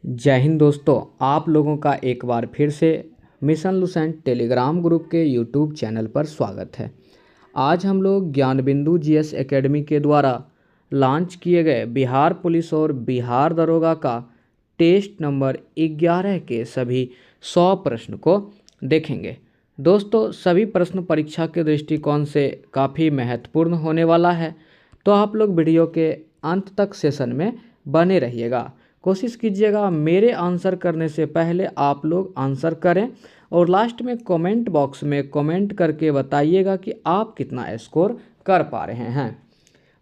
जय हिंद दोस्तों, आप लोगों का एक बार फिर से मिशन लुसेंट टेलीग्राम ग्रुप के यूट्यूब चैनल पर स्वागत है। आज हम लोग ज्ञान बिंदु जीएस एकेडमी के द्वारा लॉन्च किए गए बिहार पुलिस और बिहार दरोगा का टेस्ट नंबर 11 के सभी 100 प्रश्न को देखेंगे। दोस्तों, सभी प्रश्न परीक्षा के दृष्टिकोण से काफ़ी महत्वपूर्ण होने वाला है, तो आप लोग वीडियो के अंत तक सेशन में बने रहिएगा। कोशिश कीजिएगा मेरे आंसर करने से पहले आप लोग आंसर करें और लास्ट में कमेंट बॉक्स में कमेंट करके बताइएगा कि आप कितना स्कोर कर पा रहे हैं।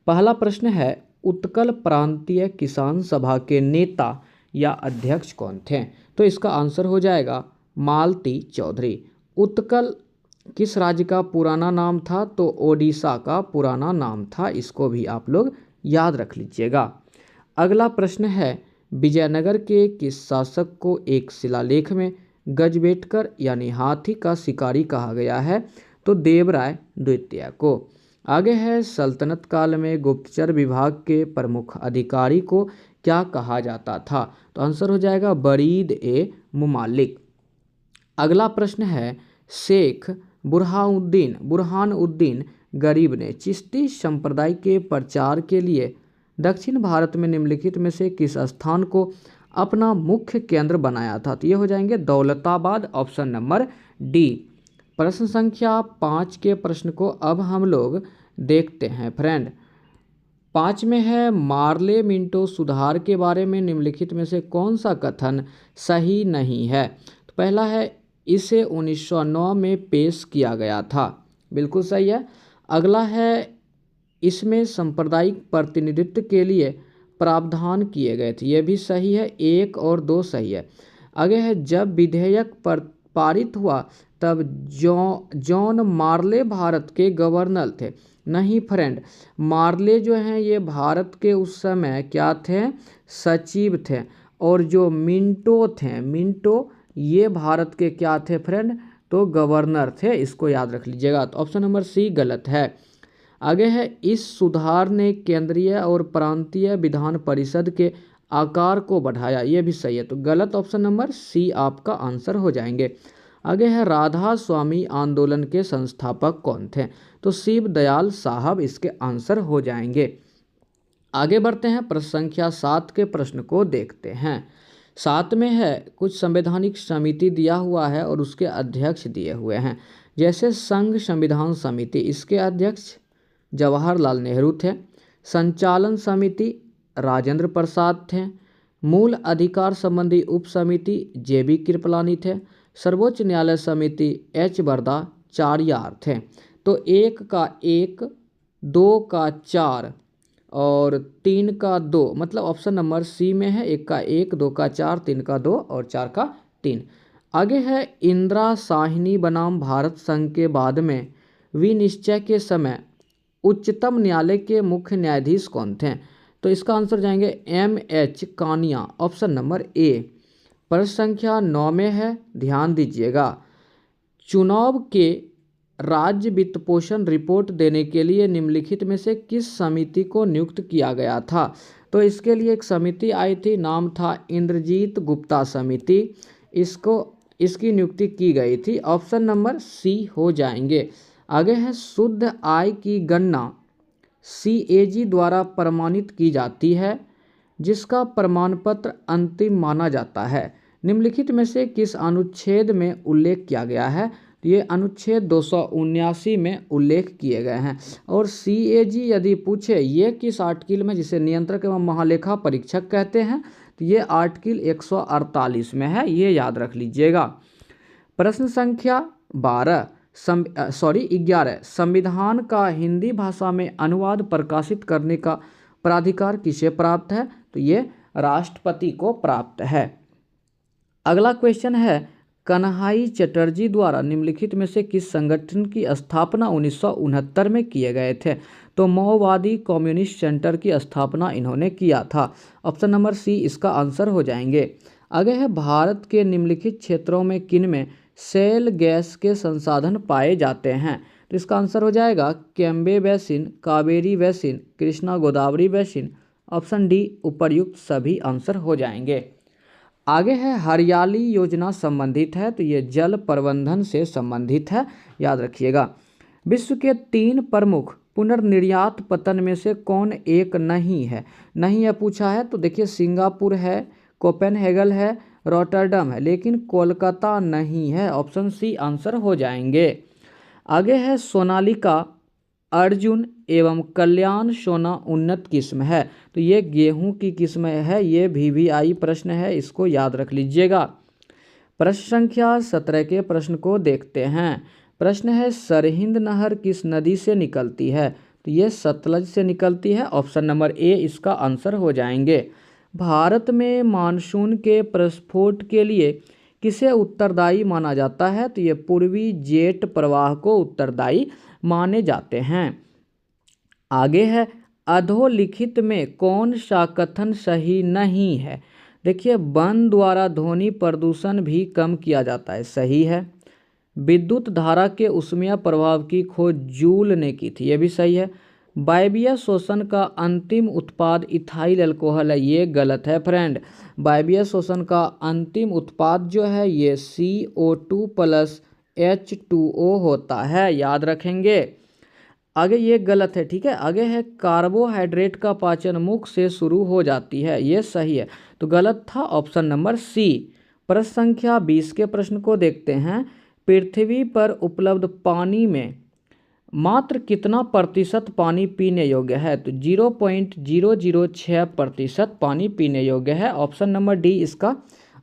पहला प्रश्न है, उत्कल प्रांतीय किसान सभा के नेता या अध्यक्ष कौन थे? तो इसका आंसर हो जाएगा मालती चौधरी। उत्कल किस राज्य का पुराना नाम था? तो ओडिशा का पुराना नाम था। इसको भी आप लोग याद रख लीजिएगा। अगला प्रश्न है, विजयनगर के किस शासक को एक शिलालेख में गजबेटकर यानी हाथी का शिकारी कहा गया है? तो देवराय द्वितीय को। आगे है, सल्तनत काल में गुप्तचर विभाग के प्रमुख अधिकारी को क्या कहा जाता था? तो आंसर हो जाएगा बरीद ए मुमालिक। अगला प्रश्न है, शेख बुरहानुद्दीन गरीब ने चिश्ती संप्रदाय के प्रचार के लिए दक्षिण भारत में निम्नलिखित में से किस स्थान को अपना मुख्य केंद्र बनाया था? तो ये हो जाएंगे दौलताबाद, ऑप्शन नंबर डी। प्रश्न संख्या 5 के प्रश्न को अब हम लोग देखते हैं फ्रेंड। 5 में है, मार्ले मिंटो सुधार के बारे में निम्नलिखित में से कौन सा कथन सही नहीं है? तो पहला है, इसे 1909 में पेश किया गया था, बिल्कुल सही है। अगला है, इसमें सांप्रदायिक प्रतिनिधित्व के लिए प्रावधान किए गए थे, यह भी सही है। 1 और 2 सही है। आगे है, जब विधेयक पारित हुआ तब जॉन मार्ले भारत के गवर्नर थे। नहीं फ्रेंड, मार्ले जो हैं ये भारत के उस समय क्या थे? सचिव थे। और जो मिंटो ये भारत के क्या थे फ्रेंड? तो गवर्नर थे। इसको याद रख लीजिएगा। तो ऑप्शन नंबर सी गलत है। आगे है, इस सुधार ने केंद्रीय और प्रांतीय विधान परिषद के आकार को बढ़ाया, यह भी सही है। तो गलत ऑप्शन नंबर सी आपका आंसर हो जाएंगे। आगे है, राधा स्वामी आंदोलन के संस्थापक कौन थे? तो शिव दयाल साहब इसके आंसर हो जाएंगे। आगे बढ़ते हैं, प्रश्न संख्या 7 के प्रश्न को देखते हैं। 7 में है, कुछ संवैधानिक समिति दिया हुआ है और उसके अध्यक्ष दिए हुए हैं। जैसे संघ संविधान समिति, इसके अध्यक्ष जवाहरलाल नेहरू थे। संचालन समिति राजेंद्र प्रसाद थे। मूल अधिकार संबंधी उप समिति जेबी कृपलानी थे। सर्वोच्च न्यायालय समिति एच वरदाचार्यार थे। तो 1 का 1, 2 का 4 और 3 का 2, मतलब ऑप्शन नंबर सी में है। 1 का 1, 2 का 4, 3 का 2 और 4 का 3। आगे है, इंदिरा साहनी बनाम भारत संघ के बाद में विनिश्चय के समय उच्चतम न्यायालय के मुख्य न्यायाधीश कौन थे? तो इसका आंसर जाएंगे M.H. Kania, option number A. प्रश्न संख्या 9 में है, ध्यान दीजिएगा। चुनाव के राज्य वित्तपोषण रिपोर्ट देने के लिए निम्नलिखित में से किस समिति को नियुक्त किया गया था? तो इसके लिए एक समिति आई थी, नाम था इंद्रजीत गुप्ता समिति। इसकी नियुक्ति की गई थी। ऑप्शन नंबर सी हो जाएंगे। आगे है, शुद्ध आय की गणना CAG द्वारा प्रमाणित की जाती है, जिसका प्रमाण पत्र अंतिम माना जाता है। निम्नलिखित में से किस अनुच्छेद में उल्लेख किया गया है? ये अनुच्छेद 279 में उल्लेख किए गए हैं। और CAG यदि पूछे ये किस आर्टिकल में, जिसे नियंत्रक एवं महालेखा परीक्षक कहते हैं, तो ये आर्टिकल 148 में है, ये याद रख लीजिएगा। प्रश्न संख्या 11, संविधान का हिंदी भाषा में अनुवाद प्रकाशित करने का प्राधिकार किसे प्राप्त है? तो ये राष्ट्रपति को प्राप्त है। अगला क्वेश्चन है, कन्हई चटर्जी द्वारा निम्नलिखित में से किस संगठन की स्थापना 1969 में किए गए थे? तो माओवादी कम्युनिस्ट सेंटर की स्थापना इन्होंने किया था। ऑप्शन नंबर सी इसका आंसर हो जाएंगे। आगे है, भारत के निम्नलिखित क्षेत्रों में किन में शेल गैस के संसाधन पाए जाते हैं? तो इसका आंसर हो जाएगा Cambay basin, Kaveri basin, Krishna Godavari basin. Option D उपर्युक्त सभी आंसर हो जाएंगे। आगे है हरियाली योजना संबंधित है, तो ये जल प्रबंधन से संबंधित है, याद रखिएगा। विश्व के 3 प्रमुख पुनर्निर्यात पतन में से कौन एक नहीं है? नहीं है पूछा है, तो देखिए सिंगापुर है, कोपेनहेगन है, रॉटरडम है, लेकिन कोलकाता नहीं है। ऑप्शन सी आंसर हो जाएंगे। आगे है सोनालिका, अर्जुन एवं कल्याण सोना उन्नत किस्म है, तो ये गेहूं की किस्म है। ये VVI प्रश्न है, इसको याद रख लीजिएगा। प्रश्न संख्या 17 के प्रश्न को देखते हैं। प्रश्न है सरहिंद नहर किस नदी से निकलती है? तो ये सतलज से निकलती है। ऑप्शन नंबर ए इसका आंसर हो जाएंगे। भारत में मानसून के प्रस्फोट के लिए किसे उत्तरदायी माना जाता है? तो ये पूर्वी जेट प्रवाह को उत्तरदायी माने जाते हैं। आगे है अधोलिखित में कौन सा कथन सही नहीं है? देखिए वन द्वारा ध्वनि प्रदूषण भी कम किया जाता है, सही है। विद्युत धारा के ऊष्मीय प्रभाव की खोज जूल ने की थी, ये भी सही है। वायवीय शोषण का अंतिम उत्पाद इथाइल अल्कोहल है, ये गलत है फ्रेंड। वायवीय शोषण का अंतिम उत्पाद जो है ये CO2 प्लस H2O होता है, याद रखेंगे। आगे ये गलत है, ठीक है। आगे है कार्बोहाइड्रेट का पाचन मुख से शुरू हो जाती है, ये सही है, तो गलत था ऑप्शन नंबर सी। प्रश्न संख्या 20 के प्रश्न को देखते हैं। पृथ्वी पर उपलब्ध पानी में मात्र कितना प्रतिशत पानी पीने योग्य है? तो 0.006% पानी पीने योग्य है। ऑप्शन नंबर डी इसका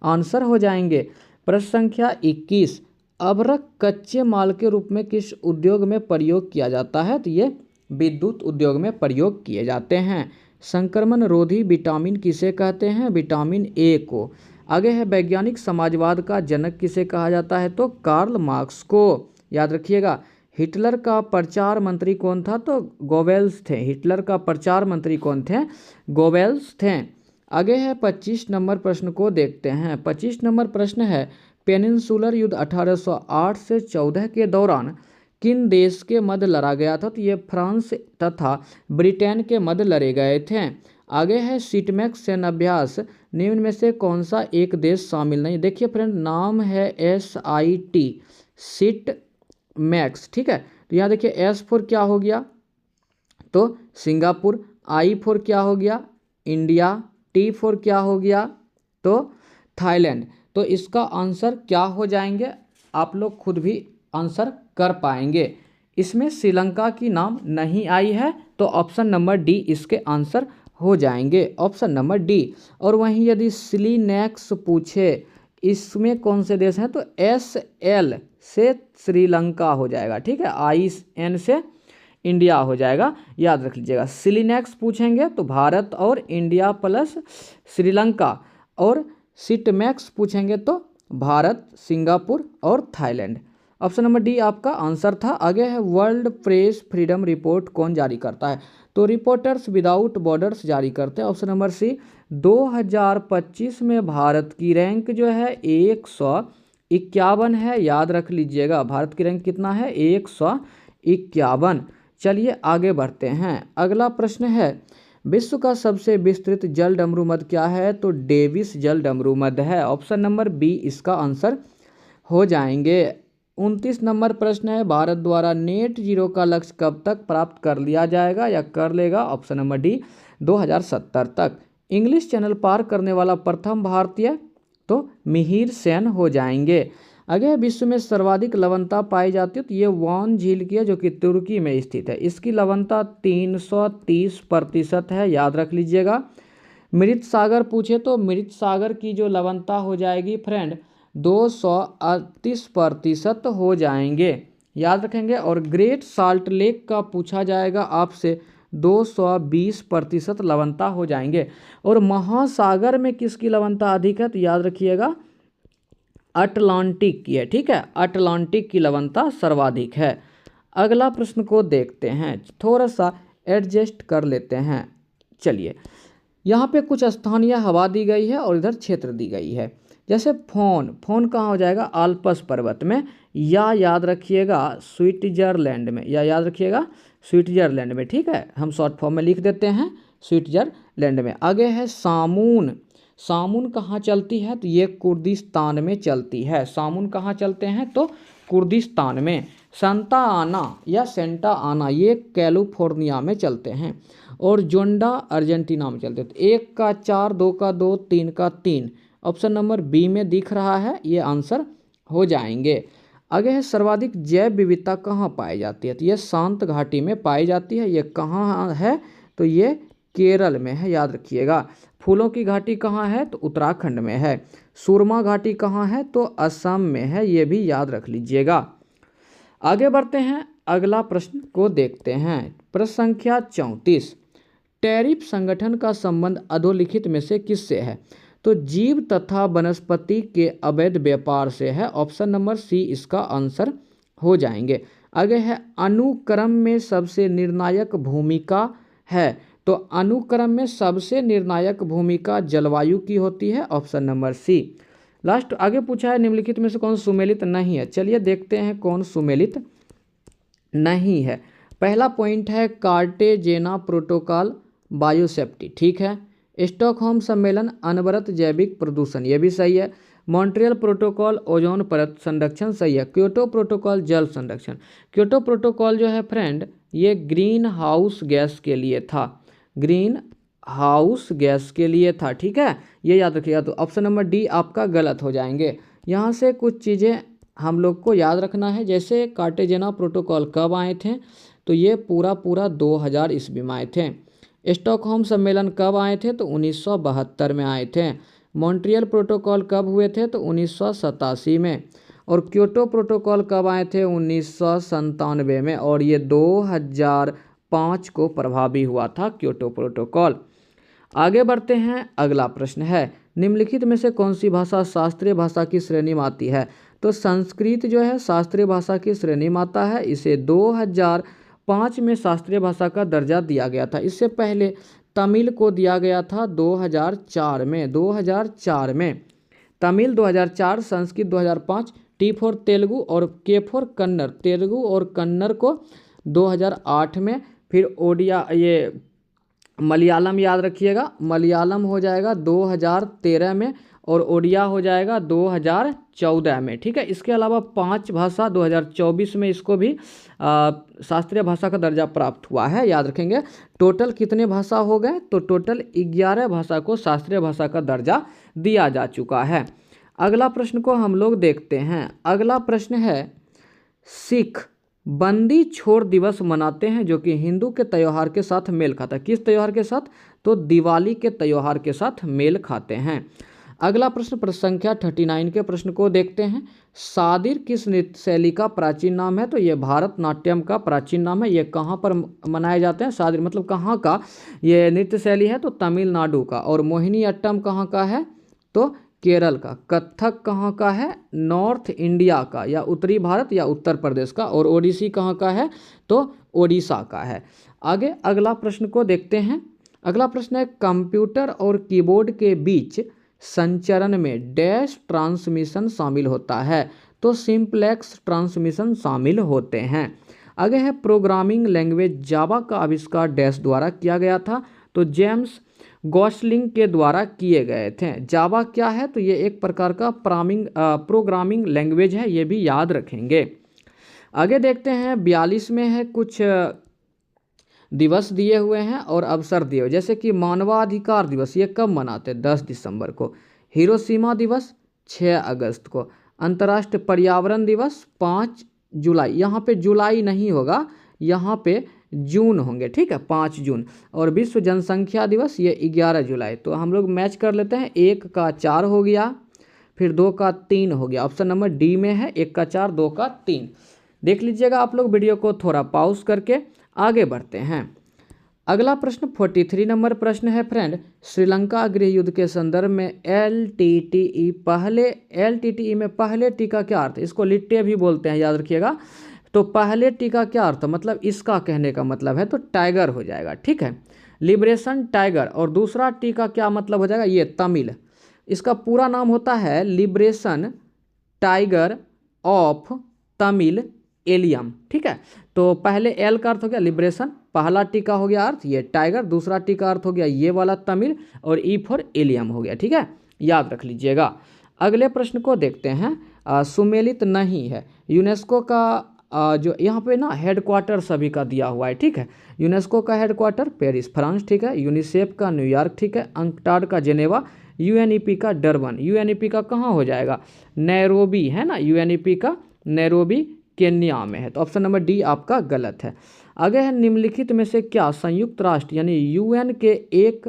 आंसर हो जाएंगे। प्रश्न संख्या 21, अभ्रक कच्चे माल के रूप में किस उद्योग में प्रयोग किया जाता है? तो ये विद्युत उद्योग में प्रयोग किए जाते हैं। संक्रमण रोधी विटामिन किसे कहते हैं? विटामिन ए को। आगे है वैज्ञानिक समाजवाद का जनक किसे कहा जाता है? तो कार्ल मार्क्स को, याद रखिएगा। हिटलर का प्रचार मंत्री कौन था? तो गोबेल्स थे। हिटलर का प्रचार मंत्री कौन थे? गोबेल्स थे। आगे है 25 नंबर प्रश्न को देखते हैं। 25 नंबर प्रश्न है पेनिनसुलर युद्ध 1808 से 14 के दौरान किन देश के मध्य लड़ा गया था? तो ये फ्रांस तथा ब्रिटेन के मध्य लड़े गए थे। आगे है सीटमैक्स सैन्य अभ्यास निम्न में से कौन सा एक देश शामिल नहीं? देखिए फ्रेंड नाम है SIT सीट मैक्स, ठीक है। तो यहाँ देखिए S फोर क्या हो गया? तो सिंगापुर। I फोर क्या हो गया? इंडिया। T फोर क्या हो गया? तो थाईलैंड। तो इसका आंसर क्या हो जाएंगे? आप लोग खुद भी आंसर कर पाएंगे। इसमें श्रीलंका की नाम नहीं आई है, तो ऑप्शन नंबर डी इसके आंसर हो जाएंगे, ऑप्शन नंबर डी। और वहीं यदि सिलीनेक्स पूछे इसमें कौन से देश हैं, तो SL से श्रीलंका हो जाएगा, ठीक है। IN से इंडिया हो जाएगा, याद रख लीजिएगा। सिलीनेक्स पूछेंगे तो भारत और इंडिया प्लस श्रीलंका, और सीटमैक्स पूछेंगे तो भारत, सिंगापुर और थाईलैंड। ऑप्शन नंबर डी आपका आंसर था। आगे है वर्ल्ड प्रेस फ्रीडम रिपोर्ट कौन जारी करता है? तो रिपोर्टर्स विदाउट बॉर्डर्स जारी करते हैं। Option number C. 2025 में भारत की रैंक जो है 151 है, याद रख लीजिएगा। भारत की रैंक कितना है? 151। चलिए आगे बढ़ते हैं। अगला प्रश्न है विश्व का सबसे विस्तृत जल डमरूमध्य क्या है? तो डेविस जल डमरूमध्य है, ऑप्शन नंबर बी इसका आंसर हो जाएंगे। 29 नंबर प्रश्न है भारत द्वारा नेट जीरो का लक्ष्य कब तक प्राप्त कर लिया जाएगा या कर लेगा? ऑप्शन नंबर डी 2070 तक। इंग्लिश चैनल पार करने वाला प्रथम भारतीय, तो मिहिर सेन हो जाएंगे। आगे विश्व में सर्वाधिक लवणता पाई जाती है, तो ये वान झील की है जो कि तुर्की में स्थित है। इसकी लवणता 330% है, याद रख लीजिएगा। मृत सागर पूछे तो मृत सागर की जो लवणता हो जाएगी फ्रेंड 238% हो जाएंगे, याद रखेंगे। और ग्रेट साल्ट लेक का पूछा जाएगा आपसे, 220% लवणता हो जाएंगे। और महासागर में किसकी लवणता अधिक है? तो याद रखिएगा अटलांटिक की है, ठीक है। अटलांटिक की लवणता सर्वाधिक है। अगला प्रश्न को देखते हैं, थोड़ा सा एडजस्ट कर लेते हैं। चलिए यहाँ पे कुछ स्थानीय हवा दी गई है और इधर क्षेत्र दी गई है। जैसे फोन कहाँ हो जाएगा? आल्प्स पर्वत में, या याद रखिएगा स्विट्जरलैंड में, या याद रखिएगा स्विट्जरलैंड में, ठीक है। हम शॉर्ट फॉर्म में लिख देते हैं स्विट्जरलैंड में। आगे है सामून, सामुन कहाँ चलती है? तो ये कुर्दिस्तान में चलती है। सामुन कहाँ चलते हैं? तो कुर्दिस्तान में। सांता आना या सेंटा आना ये कैलिफोर्निया में चलते हैं। और जोंडा अर्जेंटीना में चलते हैं। तो 1 का 4, 2 का 2, 3 का 3, ऑप्शन नंबर बी में दिख रहा है, ये आंसर हो जाएंगे। आगे है सर्वाधिक जैव विविधता कहाँ पाई जाती है? तो ये शांत घाटी में पाई जाती है। ये कहाँ है? तो ये केरल में है, याद रखिएगा। फूलों की घाटी कहाँ है? तो उत्तराखंड में है। सुरमा घाटी कहाँ है? तो असम में है, ये भी याद रख लीजिएगा। आगे बढ़ते हैं, अगला प्रश्न को देखते हैं। प्रश्न संख्या 34। टैरिफ संगठन का संबंध अधोलिखित में से किससे है? तो जीव तथा वनस्पति के अवैध व्यापार से है, ऑप्शन नंबर सी इसका आंसर हो जाएंगे। आगे है अनुक्रम में सबसे निर्णायक भूमिका है। तो अनुक्रम में सबसे निर्णायक भूमिका जलवायु की होती है, ऑप्शन नंबर सी। लास्ट आगे पूछा है निम्नलिखित में से कौन सुमेलित नहीं है? चलिए देखते हैं कौन सुमेलित नहीं है। पहला पॉइंट है कार्टेजेना प्रोटोकॉल बायोसेफ्टी, ठीक है। स्टॉकहोम सम्मेलन अनवरत जैविक प्रदूषण, ये भी सही है। मॉन्ट्रियल प्रोटोकॉल ओजोन परत संरक्षण, सही है। क्योटो प्रोटोकॉल जल संरक्षण। क्योटो प्रोटोकॉल जो है फ्रेंड ये ग्रीन हाउस गैस के लिए था, ग्रीन हाउस गैस के लिए था, ठीक है, ये याद रखिएगा। तो ऑप्शन नंबर डी आपका गलत हो जाएंगे। यहाँ से कुछ चीज़ें हम लोग को याद रखना है। जैसे कार्टेजेना प्रोटोकॉल कब आए थे? तो ये पूरा 2000 ईस्वी में आए थे। स्टॉकहोम सम्मेलन कब आए थे? तो 1972 में आए थे। मॉन्ट्रियल प्रोटोकॉल कब हुए थे? तो 1987 में। और क्योटो प्रोटोकॉल कब आए थे? 1997 में। और ये 2005 को प्रभावी हुआ था क्योटो प्रोटोकॉल। आगे बढ़ते हैं, अगला प्रश्न है निम्नलिखित में से कौन सी भाषा शास्त्रीय भाषा की श्रेणी में आती है? तो संस्कृत जो है शास्त्रीय भाषा की श्रेणी में आता है। इसे 2005 में शास्त्रीय भाषा का दर्जा दिया गया था। इससे पहले तमिल को दिया गया था 2004 में, 2004 में तमिल 2004, संस्कृत 2005, टी फॉर तेलुगु और के फॉर कन्नड़, तेलुगु और कन्नड़ को 2008 में। फिर ओडिया ये मलयालम याद रखिएगा, मलयालम हो जाएगा 2013 में और ओडिया हो जाएगा 2014 में, ठीक है। इसके अलावा 5 भाषा 2024 में इसको भी शास्त्रीय भाषा का दर्जा प्राप्त हुआ है, याद रखेंगे। टोटल कितने भाषा हो गए? तो टोटल 11 भाषा को शास्त्रीय भाषा का दर्जा दिया जा चुका है। अगला प्रश्न को हम लोग देखते हैं। अगला प्रश्न है सिख बंदी छोड़ दिवस मनाते हैं जो कि हिंदू के त्यौहार के साथ मेल खाता है। किस त्यौहार के साथ? तो दिवाली के त्यौहार के साथ मेल खाते हैं। अगला प्रश्न प्रश्न संख्या 39 के प्रश्न को देखते हैं। सादिर किस नृत्य शैली का प्राचीन नाम है? तो ये भारतनाट्यम का प्राचीन नाम है। ये कहाँ पर मनाए जाते हैं? सादिर मतलब कहाँ का ये नृत्य शैली है? तो तमिलनाडु का। और मोहिनीअट्टम कहाँ का है? तो केरल का। कथक कहाँ का है? नॉर्थ इंडिया का या उत्तरी भारत या उत्तर प्रदेश का। और ओडिसी कहाँ का है? तो ओडिशा का है। आगे अगला प्रश्न को देखते हैं। अगला प्रश्न है कंप्यूटर और कीबोर्ड के बीच संचरण में डैश ट्रांसमिशन शामिल होता है? तो सिंप्लेक्स ट्रांसमिशन शामिल होते हैं। आगे है प्रोग्रामिंग लैंग्वेज जावा का आविष्कार डैश द्वारा किया गया था? तो जेम्स गॉसलिंग के द्वारा किए गए थे। जावा क्या है? तो ये एक प्रकार का प्रोग्रामिंग लैंग्वेज है, ये भी याद रखेंगे। आगे देखते हैं 42 में है कुछ दिवस दिए हुए हैं और अवसर दिए हुए, जैसे कि मानवाधिकार दिवस ये कब मनाते हैं? 10 दिसंबर को। हिरोशिमा दिवस 6 अगस्त को। अंतर्राष्ट्रीय पर्यावरण दिवस 5 जुलाई, यहाँ पे जुलाई नहीं होगा, यहाँ पे जून होंगे, ठीक है, 5 जून। और विश्व जनसंख्या दिवस ये 11 जुलाई। तो हम लोग मैच कर लेते हैं, 1 का 4 हो गया, फिर 2 का 3 हो गया। ऑप्शन नंबर डी में है 1 का 4, 2 का 3। देख लीजिएगा आप लोग वीडियो को थोड़ा पॉज करके। आगे बढ़ते हैं। अगला प्रश्न 43 नंबर प्रश्न है फ्रेंड, श्रीलंका गृह युद्ध के संदर्भ में LTTE पहले LTTE में पहले टी का क्या अर्थ है? इसको लिट्टे भी बोलते हैं, याद रखिएगा। तो पहले टी का क्या अर्थ है? मतलब इसका कहने का मतलब है तो टाइगर हो जाएगा, ठीक है, लिबरेशन टाइगर। और दूसरा टी का क्या मतलब हो जाएगा? ये तमिल। इसका पूरा नाम होता है liberation tiger of Tamil allium. ठीक है, तो पहले एल का अर्थ हो गया लिबरेशन, पहला टी का हो गया अर्थ ये टाइगर, दूसरा टी का अर्थ हो गया ये वाला तमिल, और ई फॉर एलियम हो गया। ठीक है, याद रख लीजिएगा। अगले प्रश्न को देखते हैं। सुमेलित नहीं है यूनेस्को का जो यहाँ पे ना हेडक्वार्टर सभी का दिया हुआ है। ठीक है, यूनेस्को का हेडक्वार्टर पेरिस फ्रांस। ठीक है, यूनिसेफ का न्यूयॉर्क। ठीक है, अंकटाड का जेनेवा, यूएनईपी का डरबन। यूएनईपी का कहाँ हो जाएगा, नैरोबी है ना, यूएनईपी का नैरोबी केन्या में है। तो ऑप्शन नंबर डी आपका गलत है। आगे है निम्नलिखित में से क्या संयुक्त राष्ट्र यानी यूएन के एक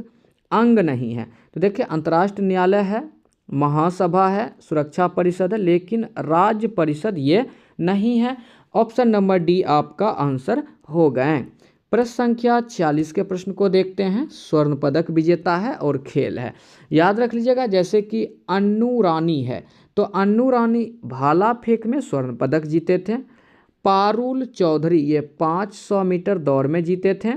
अंग नहीं है। तो देखिए अंतर्राष्ट्रीय न्यायालय है, महासभा है, सुरक्षा परिषद है, लेकिन राज्य परिषद ये नहीं है। ऑप्शन नंबर डी आपका आंसर हो गए। प्रश्न संख्या 46 के प्रश्न को देखते हैं। स्वर्ण पदक विजेता है और खेल है, याद रख लीजिएगा। जैसे कि अन्नू रानी है, तो अन्नू रानी भाला फेंक में स्वर्ण पदक जीते थे। पारुल चौधरी ये 500 मीटर दौड़ में जीते थे।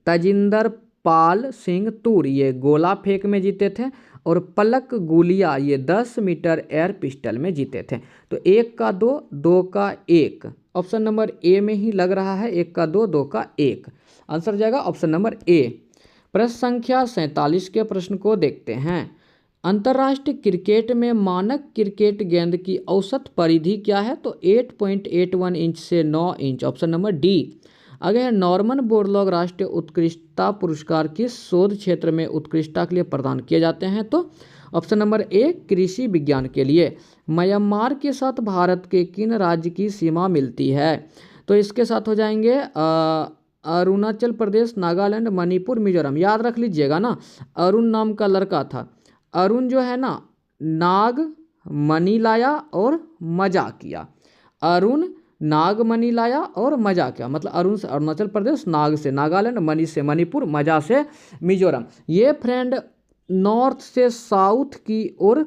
तजिंदर पाल सिंह तूर ये गोला फेंक में जीते थे। और पलक गुलिया ये 10 मीटर एयर पिस्टल में जीते थे। तो 1 का 2, 2 का 1, ऑप्शन नंबर ए में ही लग रहा है। 1 का 2, 2 का 1, आंसर जाएगा ऑप्शन नंबर ए। प्रश्न संख्या 47 के प्रश्न को देखते हैं। अंतर्राष्ट्रीय क्रिकेट में मानक क्रिकेट गेंद की औसत परिधि क्या है, तो 8.81 इंच से 9 इंच, ऑप्शन नंबर डी। आगे है नॉर्मन बोरलॉग राष्ट्रीय उत्कृष्टता पुरस्कार किस शोध क्षेत्र में उत्कृष्टता के लिए प्रदान किए जाते हैं, तो ऑप्शन नंबर ए कृषि विज्ञान के लिए। म्यांमार के साथ भारत के किन राज्य की सीमा मिलती है, तो इसके साथ हो जाएंगे अरुणाचल प्रदेश, नागालैंड, मणिपुर, मिजोरम। याद रख लीजिएगा ना, अरुण नाम का लड़का था, अरुण जो है ना नाग मणि लाया और मजा किया। अरुण नाग मणि लाया और मजा किया, मतलब अरुण से अरुणाचल प्रदेश, नाग से नागालैंड, मणि से मणिपुर, मजा से मिजोरम। ये फ्रेंड नॉर्थ से साउथ की ओर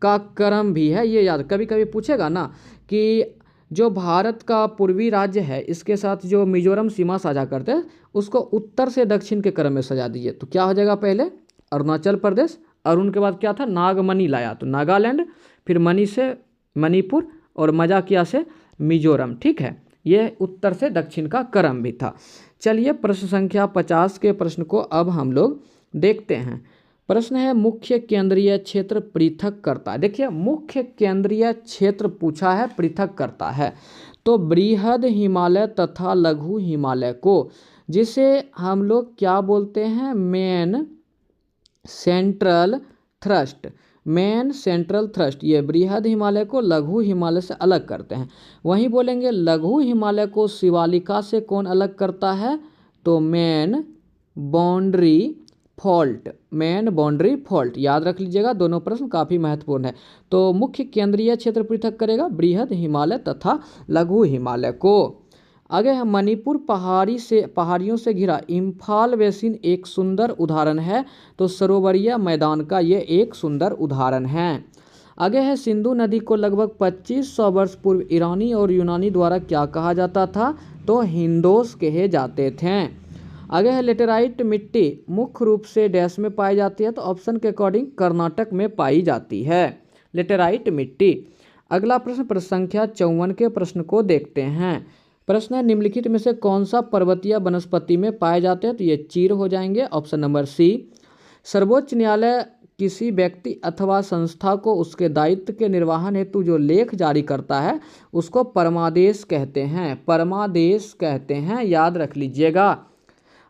का क्रम भी है, ये याद। कभी कभी पूछेगा ना कि जो भारत का पूर्वी राज्य है इसके साथ जो मिजोरम सीमा साझा करते हैं उसको उत्तर से दक्षिण के क्रम में सजा दीजिए, तो क्या हो जाएगा, पहले अरुणाचल प्रदेश, अरुण के बाद क्या था नागमणि लाया तो नागालैंड, फिर मणि से मणिपुर और मजा किया से मिजोरम। ठीक है, ये उत्तर से दक्षिण का क्रम भी था। चलिए प्रश्न संख्या 50 के प्रश्न को अब हम लोग देखते हैं। प्रश्न है मुख्य केंद्रीय क्षेत्र पृथक करता है। देखिए मुख्य केंद्रीय क्षेत्र पूछा है, पृथक करता है, तो बृहद हिमालय तथा लघु हिमालय को, जिसे हम लोग क्या बोलते हैं, main central thrust, main central thrust, ये बृहद हिमालय को लघु हिमालय से अलग करते हैं। वहीं बोलेंगे लघु हिमालय को शिवालिका से कौन अलग करता है, तो main boundary fault, main boundary fault. याद रख लीजिएगा, दोनों प्रश्न काफ़ी महत्वपूर्ण है। तो मुख्य केंद्रीय क्षेत्र पृथक करेगा बृहद हिमालय तथा लघु हिमालय को। आगे है मणिपुर पहाड़ियों से घिरा इम्फाल बेसिन एक सुंदर उदाहरण है, तो सरोवरीय मैदान का ये एक सुंदर उदाहरण है। आगे है सिंधु नदी को लगभग 2500 वर्ष पूर्व ईरानी और यूनानी द्वारा क्या कहा जाता था, तो हिंदोस कहे जाते थे। आगे है लेटेराइट मिट्टी मुख्य रूप से डैश में पाई जाती है, तो ऑप्शन के अकॉर्डिंग कर्नाटक में पाई जाती है लेटेराइट मिट्टी। अगला प्रश्न प्रश्न संख्या 54 के प्रश्न को देखते हैं। प्रश्न है निम्नलिखित में से कौन सा पर्वतीय वनस्पति में पाए जाते हैं, तो ये चीड़ हो जाएंगे, ऑप्शन नंबर सी। सर्वोच्च न्यायालय किसी व्यक्ति अथवा संस्था को उसके दायित्व के निर्वहन हेतु जो लेख जारी करता है उसको परमादेश कहते हैं, परमादेश कहते हैं, याद रख लीजिएगा।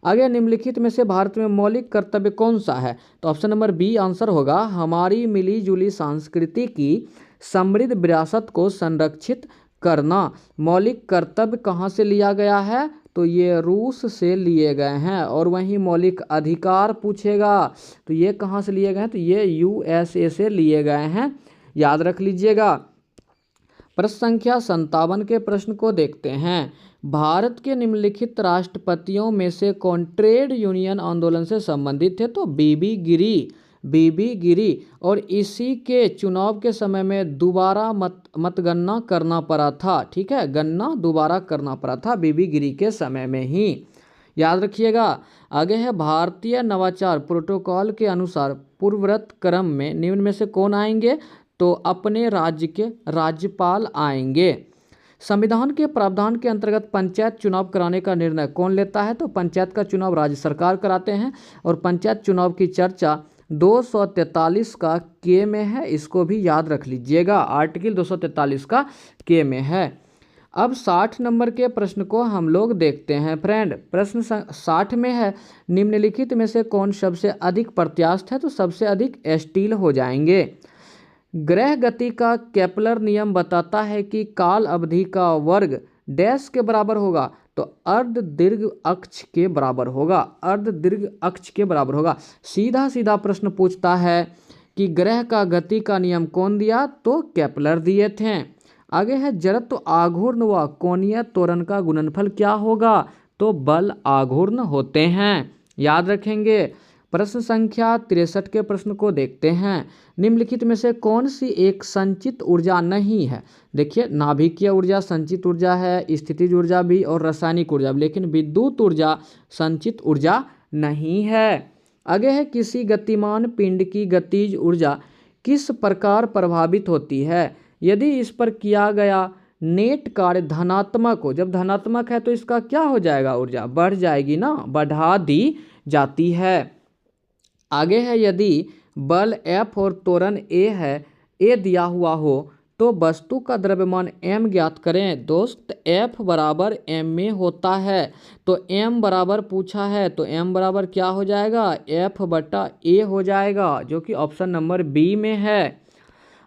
आगे निम्नलिखित में से भारत में मौलिक कर्तव्य कौन सा है, तो ऑप्शन नंबर बी आंसर होगा हमारी मिली जुली संस्कृति की समृद्ध विरासत को संरक्षित करना। मौलिक कर्तव्य कहाँ से लिया गया है, तो ये रूस से लिए गए हैं। और वहीं मौलिक अधिकार पूछेगा तो ये कहाँ से लिए गए हैं, तो ये यूएसए से लिए गए हैं, याद रख लीजिएगा। प्रश्न संख्या 57 के प्रश्न को देखते हैं। भारत के निम्नलिखित राष्ट्रपतियों में से कौन ट्रेड यूनियन आंदोलन से संबंधित थे, तो बीबी गिरी, और इसी के चुनाव के समय में दोबारा मतगणना करना पड़ा था। ठीक है, गणना दोबारा करना पड़ा था बीबी गिरी के समय में ही, याद रखिएगा। आगे है भारतीय नवाचार प्रोटोकॉल के अनुसार पूर्ववत क्रम में निम्न में से कौन आएंगे, तो अपने राज्य के राज्यपाल आएंगे। संविधान के प्रावधान के अंतर्गत पंचायत चुनाव कराने का निर्णय कौन लेता है? तो पंचायत का चुनाव राज्य सरकार कराते हैं और पंचायत चुनाव की चर्चा 243 का के में है, इसको भी याद रख लीजिएगा। आर्टिकल 243 का के में है। अब 60 नंबर के प्रश्न को हम लोग देखते हैं फ्रेंड। प्रश्न 60 में है, निम्नलिखित में से कौन सबसे अधिक प्रत्यास्थ है? तो सबसे अधिक स्टील हो जाएंगे। ग्रह गति का केपलर नियम बताता है कि काल अवधि का वर्ग डैश के बराबर होगा? तो अर्ध दीर्घ अक्ष के बराबर होगा। अर्ध दीर्घ अक्ष के बराबर होगा। सीधा सीधा प्रश्न पूछता है कि ग्रह का गति का नियम कौन दिया? तो केपलर दिए थे। आगे है, जड़त्व आघूर्ण व कोणीय त्वरण का गुणनफल क्या होगा? तो बल आघूर्ण होते हैं, याद रखेंगे। प्रश्न संख्या 63 के प्रश्न को देखते हैं। निम्नलिखित में से कौन सी एक संचित ऊर्जा नहीं है? देखिए, नाभिकीय ऊर्जा संचित ऊर्जा है, स्थितिज ऊर्जा भी और रासायनिक ऊर्जा भी, लेकिन विद्युत ऊर्जा संचित ऊर्जा नहीं है। आगे है, किसी गतिमान पिंड की गतिज ऊर्जा किस प्रकार प्रभावित होती है? यदि इस पर किया गया नेट कार्य धनात्मक हो, जब धनात्मक है तो इसका क्या हो जाएगा? ऊर्जा बढ़ जाएगी ना, बढ़ा दी जाती है। आगे है, यदि बल F और त्वरण A है, A दिया हुआ हो तो वस्तु का द्रव्यमान m ज्ञात करें। दोस्त, F बराबर m में होता है, तो m बराबर पूछा है तो m बराबर क्या हो जाएगा? F बटा A हो जाएगा, जो कि ऑप्शन नंबर बी में है।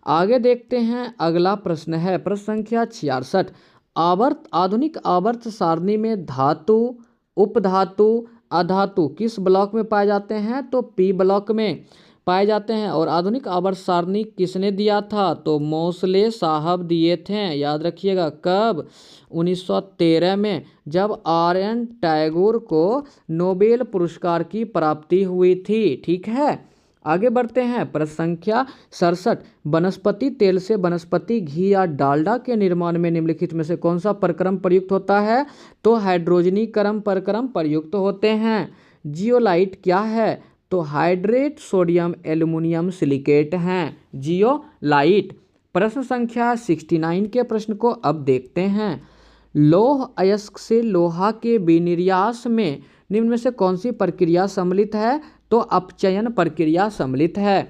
आगे देखते हैं, अगला प्रश्न है प्रश्न संख्या 66। आधुनिक आवर्त सारणी में धातु, उपधातु, अधातु किस ब्लॉक में पाए जाते हैं? तो पी ब्लॉक में पाए जाते हैं। और आधुनिक आवर्त सारणी किसने दिया था? तो मोसले साहब दिए थे, याद रखिएगा। कब? 1913 में, जब R.N. टैगोर को नोबेल पुरस्कार की प्राप्ति हुई थी। ठीक है, आगे बढ़ते हैं। प्रश्न संख्या 67। वनस्पति तेल से वनस्पति घी या डालडा के निर्माण में निम्नलिखित में से कौन सा प्रक्रम प्रयुक्त होता है? तो हाइड्रोजनीकरण प्रक्रम प्रयुक्त होते हैं। जियोलाइट क्या है? तो हाइड्रेट सोडियम एल्युमिनियम सिलिकेट हैं जियोलाइट। प्रश्न संख्या 69 के प्रश्न को अब देखते हैं। लौह अयस्क से लोहा के विनिर्यास में निम्न में से कौन सी प्रक्रिया सम्मिलित है? तो अपचयन प्रक्रिया सम्मिलित है।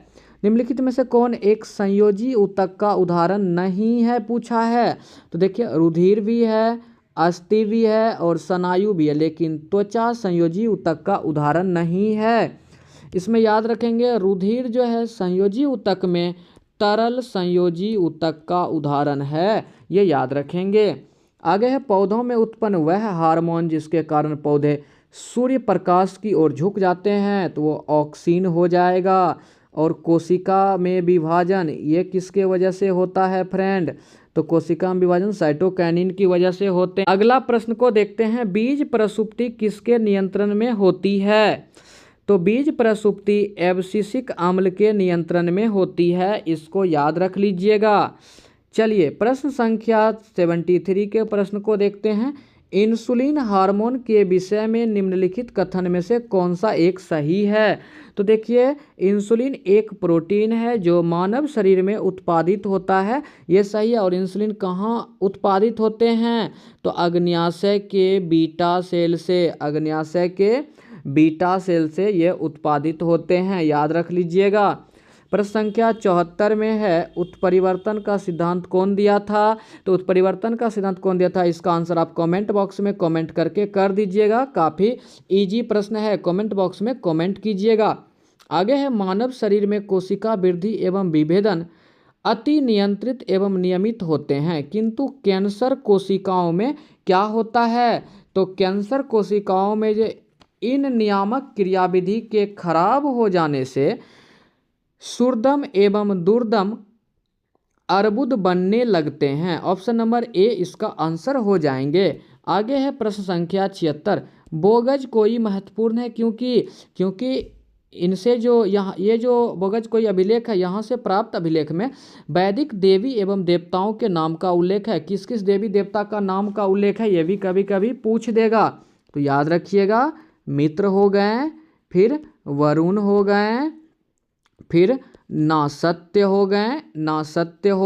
निम्नलिखित में से कौन एक संयोजी ऊतक का उदाहरण नहीं है? पूछा है। तो देखिए, रुधिर भी है, अस्थि भी है और स्नायु भी है, लेकिन त्वचा संयोजी ऊतक का उदाहरण नहीं है। इसमें याद रखेंगे, रुधिर जो है संयोजी ऊतक में तरल संयोजी ऊतक का उदाहरण है, ये याद रखेंगे। आगे है, पौधों में उत्पन्न वह हार्मोन जिसके कारण पौधे सूर्य प्रकाश की ओर झुक जाते हैं, तो वो ऑक्सीन हो जाएगा। और कोशिका में विभाजन ये किसके वजह से होता है फ्रेंड? तो कोशिका में विभाजन साइटोकाइनिन की वजह से होते हैं। अगला प्रश्न को देखते हैं, बीज प्रसुप्ति किसके नियंत्रण में होती है? तो बीज प्रसुप्ति एब्सिसिक अम्ल के नियंत्रण में होती है, इसको याद रख लीजिएगा। चलिए, प्रश्न संख्या 73 के प्रश्न को देखते हैं। इंसुलिन हार्मोन के विषय में निम्नलिखित कथन में से कौन सा एक सही है? तो देखिए, इंसुलिन एक प्रोटीन है जो मानव शरीर में उत्पादित होता है, ये सही है। और इंसुलिन कहाँ उत्पादित होते हैं? तो अग्न्याशय के बीटा सेल से, अग्न्याशय के बीटा सेल से ये उत्पादित होते हैं, याद रख लीजिएगा। प्रश्न संख्या 74 में है, उत्परिवर्तन का सिद्धांत कौन दिया था? तो उत्परिवर्तन का सिद्धांत कौन दिया था, इसका आंसर आप कमेंट बॉक्स में कमेंट करके कर दीजिएगा। काफ़ी इजी प्रश्न है, कमेंट बॉक्स में कमेंट कीजिएगा। आगे है, मानव शरीर में कोशिका वृद्धि एवं विभेदन अति नियंत्रित एवं नियमित होते हैं, किंतु कैंसर कोशिकाओं में क्या होता है? तो कैंसर कोशिकाओं में जो इन नियामक क्रियाविधि के खराब हो जाने से सुर्दम एवं दुर्दम अर्बुद बनने लगते हैं। ऑप्शन नंबर ए इसका आंसर हो जाएंगे। आगे है प्रश्न संख्या 76। बोगज कोई महत्वपूर्ण है क्योंकि इनसे जो यहाँ ये जो बोगज कोई अभिलेख है, यहाँ से प्राप्त अभिलेख में वैदिक देवी एवं देवताओं के नाम का उल्लेख है। किस किस देवी देवता का नाम का उल्लेख है, ये भी कभी कभी पूछ देगा, तो याद रखिएगा। मित्र हो गए, फिर वरुण हो गए, फिर नासत्य हो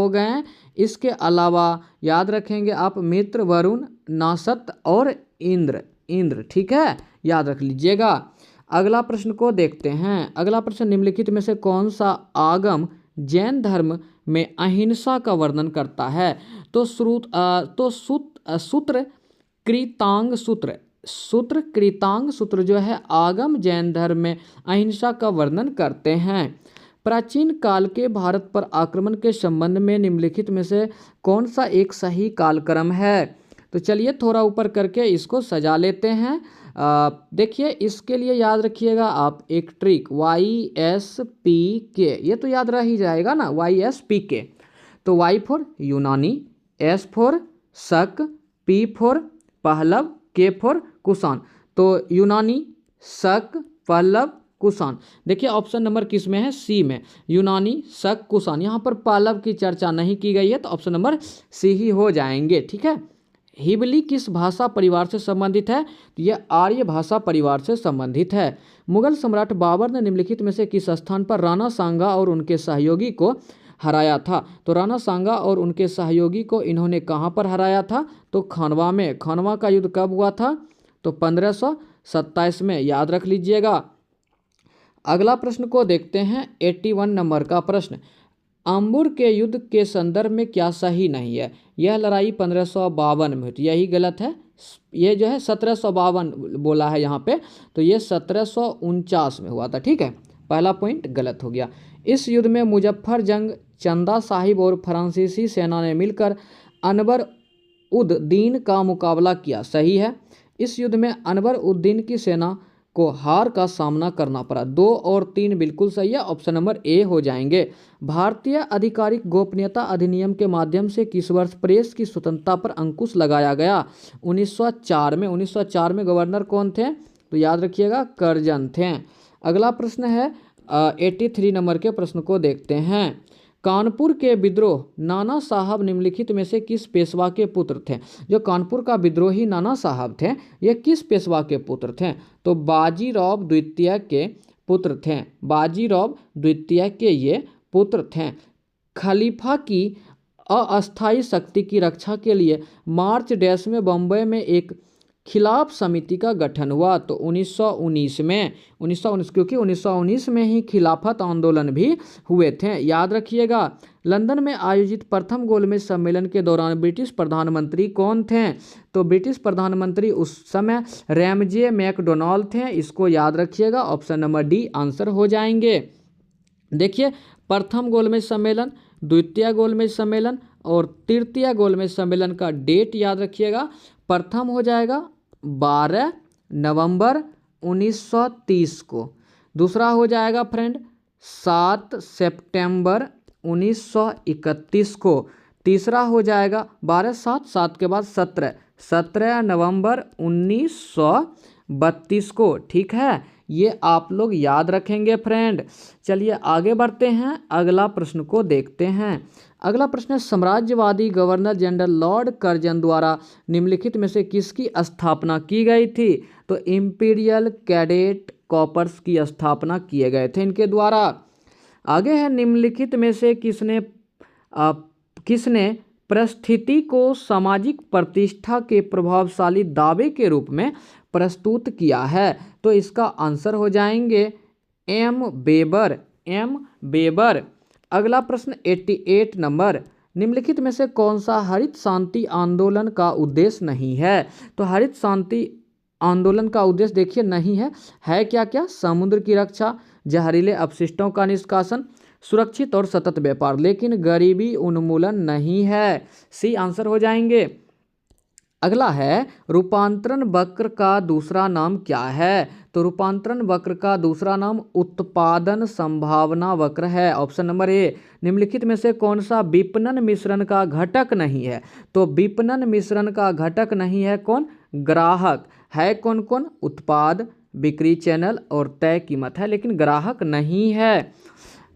गए, इसके अलावा याद रखेंगे आप मित्र, वरुण, नासत और इंद्र। इंद्र, ठीक है, याद रख लीजिएगा। अगला प्रश्न को देखते हैं। अगला प्रश्न, निम्नलिखित में से कौन सा आगम जैन धर्म में अहिंसा का वर्णन करता है? तो सूत्र कृतांग सूत्र जो है आगम जैन धर्म में अहिंसा का वर्णन करते हैं। प्राचीन काल के भारत पर आक्रमण के संबंध में निम्नलिखित में से कौन सा एक सही कालक्रम है? तो चलिए थोड़ा ऊपर करके इसको सजा लेते हैं। देखिए इसके लिए याद रखिएगा आप एक ट्रिक, YSPK, ये तो याद रह ही जाएगा ना, YSPK। तो Y फॉर यूनानी, S फॉर शक, P for Pahlava, K for Kushan. तो यूनानी, शक, पहलव, कुषाण। देखिए ऑप्शन नंबर किस में है? सी में, यूनानी, शक, कुषाण। यहाँ पर पहलव की चर्चा नहीं की गई है तो ऑप्शन नंबर सी ही हो जाएंगे, ठीक है। हिबली किस भाषा परिवार से संबंधित है? तो यह आर्य भाषा परिवार से संबंधित है। मुगल सम्राट बाबर ने निम्नलिखित में से किस स्थान पर राणा सांगा और उनके सहयोगी को हराया था? तो राणा सांगा और उनके सहयोगी को इन्होंने कहाँ पर हराया था? तो खानवा में। खानवा का युद्ध कब हुआ था? तो 1527 में, याद रख लीजिएगा। अगला प्रश्न को देखते हैं, 81 नंबर का प्रश्न। अंबुर के युद्ध के संदर्भ में क्या सही नहीं है? यह लड़ाई 1552 में हुई थी, यही गलत है। ये जो है 1752 बोला है यहाँ पे, तो ये 1749 में हुआ था, ठीक है। पहला पॉइंट गलत हो गया। इस युद्ध में मुजफ्फर जंग, चंदा साहिब और फ्रांसीसी सेना ने मिलकर अनवर उद दीन का मुकाबला किया, सही है। इस युद्ध में अनवर उद दीन की सेना को हार का सामना करना पड़ा। 2 और 3 बिल्कुल सही है, ऑप्शन नंबर ए हो जाएंगे। भारतीय आधिकारिक गोपनीयता अधिनियम के माध्यम से किस वर्ष प्रेस की स्वतंत्रता पर अंकुश लगाया गया? 1904 में। 1904 में गवर्नर कौन थे? तो याद रखिएगा करजन थे। अगला प्रश्न है 83 नंबर के प्रश्न को देखते हैं। कानपुर के विद्रोह नाना साहब निम्नलिखित में से किस पेशवा के पुत्र थे? जो कानपुर का विद्रोही नाना साहब थे, ये किस पेशवा के पुत्र थे? तो बाजीराव द्वितीय के पुत्र थे। बाजीराव द्वितीय के ये पुत्र थे। खलीफा की अस्थायी शक्ति की रक्षा के लिए मार्च डैश में बम्बई में एक खिलाफ समिति का गठन हुआ। तो 1919 में, 1919 क्योंकि 1919 में ही खिलाफत आंदोलन भी हुए थे, याद रखिएगा। लंदन में आयोजित प्रथम गोलमेज सम्मेलन के दौरान ब्रिटिश प्रधानमंत्री कौन थे? तो ब्रिटिश प्रधानमंत्री उस समय रैमजे मैकडोनाल्ड थे, इसको याद रखिएगा। ऑप्शन नंबर डी आंसर हो जाएंगे। देखिए प्रथम गोलमेज सम्मेलन, द्वितीय गोलमेज सम्मेलन और तृतीय गोलमेज सम्मेलन का डेट याद रखिएगा। प्रथम हो जाएगा 12 नवंबर 1930 को। दूसरा हो जाएगा फ्रेंड 7 सितंबर 1931 को। तीसरा हो जाएगा 12/7 के बाद 17 नवंबर 1932 को, ठीक है। ये आप लोग याद रखेंगे फ्रेंड। चलिए आगे बढ़ते हैं, अगला प्रश्न को देखते हैं। अगला प्रश्न है, साम्राज्यवादी गवर्नर जनरल लॉर्ड कर्जन द्वारा निम्नलिखित में से किसकी स्थापना की गई थी? तो इंपीरियल कैडेट कॉर्प्स की स्थापना किए गए थे इनके द्वारा। आगे है, निम्नलिखित में से किसने परिस्थिति को सामाजिक प्रतिष्ठा के प्रभावशाली दावे के रूप में प्रस्तुत किया है? तो इसका आंसर हो जाएंगे एम बेबर। अगला प्रश्न 88 नंबर, निम्नलिखित में से कौन सा हरित शांति आंदोलन का उद्देश्य नहीं है? तो हरित शांति आंदोलन का उद्देश्य देखिए नहीं है क्या क्या? समुद्र की रक्षा, जहरीले अपशिष्टों का निष्कासन, सुरक्षित और सतत व्यापार, लेकिन गरीबी उन्मूलन नहीं है। सी आंसर हो जाएंगे। अगला है, रूपांतरण वक्र का दूसरा नाम क्या है? तो रूपांतरण वक्र का दूसरा नाम उत्पादन संभावना वक्र है। ऑप्शन नंबर ए। निम्नलिखित में से कौन सा विपणन मिश्रण का घटक नहीं है? तो विपणन मिश्रण का घटक नहीं है कौन? ग्राहक है। कौन कौन? उत्पाद, बिक्री चैनल और तय कीमत है, लेकिन ग्राहक नहीं है।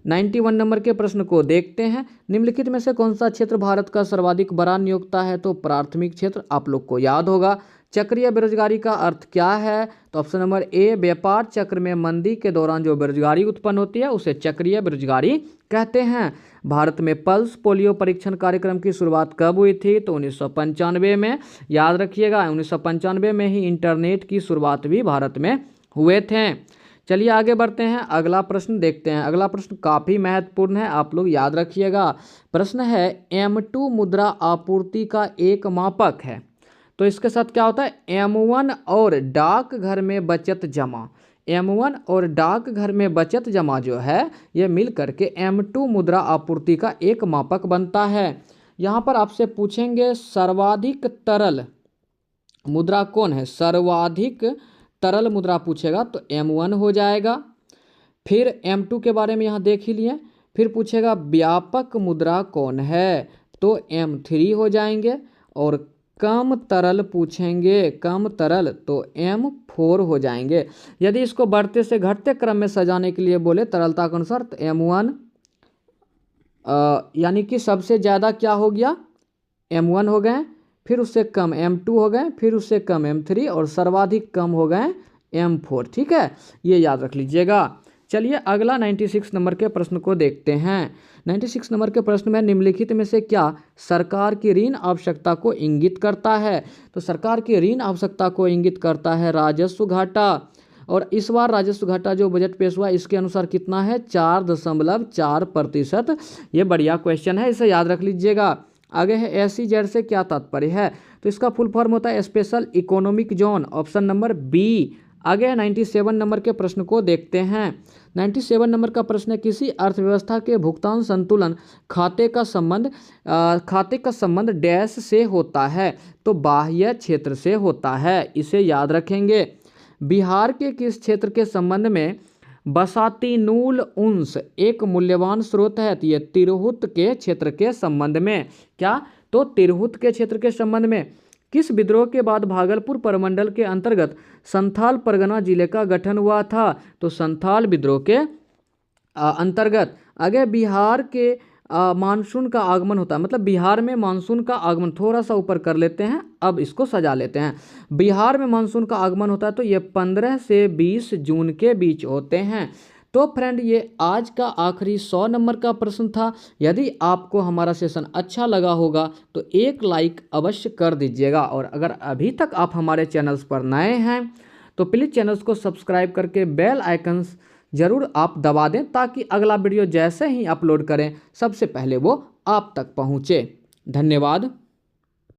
91 नंबर के प्रश्न को देखते हैं। निम्नलिखित में से कौन सा क्षेत्र भारत का सर्वाधिक बड़ा नियोक्ता है? तो प्राथमिक क्षेत्र, आप लोग को याद होगा चक्रीय बेरोजगारी का अर्थ क्या है? तो ऑप्शन नंबर ए, व्यापार चक्र में मंदी के दौरान जो बेरोजगारी उत्पन्न होती है उसे चक्रीय बेरोजगारी कहते हैं। भारत में पल्स पोलियो परीक्षण कार्यक्रम की शुरुआत कब हुई थी? तो 1995 में। याद रखिएगा 1995 में ही इंटरनेट की शुरुआत भी भारत में हुए थे। चलिए आगे बढ़ते हैं, अगला प्रश्न देखते हैं। अगला प्रश्न काफ़ी महत्वपूर्ण है, आप लोग याद रखिएगा। प्रश्न है M2 मुद्रा आपूर्ति का एक मापक है। तो इसके साथ क्या होता है? M1 और डाकघर में बचत जमा, M1 और डाकघर में बचत जमा जो है ये मिल करके M2 मुद्रा आपूर्ति का एक मापक बनता है। यहाँ पर आपसे पूछेंगे सर्वाधिक तरल मुद्रा कौन है? सर्वाधिक तरल मुद्रा पूछेगा तो M1 हो जाएगा। फिर M2 के बारे में यहाँ देख ही लिए। फिर पूछेगा व्यापक मुद्रा कौन है? तो M3 हो जाएंगे। और कम तरल पूछेंगे, कम तरल, तो M4 हो जाएंगे। यदि इसको बढ़ते से घटते क्रम में सजाने के लिए बोले तरलता के अनुसार तो M1 यानी कि सबसे ज़्यादा क्या हो गया? M1 हो गए, फिर उससे कम M2 हो गए, फिर उससे कम M3 और सर्वाधिक कम हो गए M4। ठीक है, ये याद रख लीजिएगा। चलिए अगला 96 नंबर के प्रश्न को देखते हैं। 96 नंबर के प्रश्न में निम्नलिखित में से क्या सरकार की ऋण आवश्यकता को इंगित करता है? तो सरकार की ऋण आवश्यकता को इंगित करता है राजस्व घाटा। और इस बार राजस्व घाटा जो बजट पेश हुआ इसके अनुसार कितना है? 4.4%। ये बढ़िया क्वेश्चन है, इसे याद रख लीजिएगा। आगे है SEZ से क्या तात्पर्य है? तो इसका फुल फॉर्म होता है special economic zone, option number B. आगे 97 नंबर के प्रश्न को देखते हैं। 97 नंबर का प्रश्न है किसी अर्थव्यवस्था के भुगतान संतुलन खाते का संबंध डैश से होता है? तो बाह्य क्षेत्र से होता है, इसे याद रखेंगे। बिहार के किस क्षेत्र के संबंध में बसाती नूल उन्स एक मूल्यवान स्रोत है? तो ये तिरहुत के क्षेत्र के संबंध में। क्या? तो तिरहुत के क्षेत्र के संबंध में। किस विद्रोह के बाद भागलपुर प्रमंडल के अंतर्गत संथाल परगना जिले का गठन हुआ था? तो संथाल विद्रोह के अंतर्गत। आगे बिहार के मानसून का आगमन होता है, मतलब बिहार में मानसून का आगमन, थोड़ा सा ऊपर कर लेते हैं, अब इसको सजा लेते हैं। बिहार में मानसून का आगमन होता है तो ये 15 से 20 जून के बीच होते हैं। तो फ्रेंड ये आज का आखिरी 100 नंबर का प्रश्न था। यदि आपको हमारा सेशन अच्छा लगा होगा तो एक लाइक अवश्य कर दीजिएगा। और अगर अभी तक आप हमारे चैनल्स पर नए हैं तो प्लीज़ चैनल्स को सब्सक्राइब करके बेल आइकन्स ज़रूर आप दबा दें ताकि अगला वीडियो जैसे ही अपलोड करें सबसे पहले वो आप तक पहुँचे। धन्यवाद।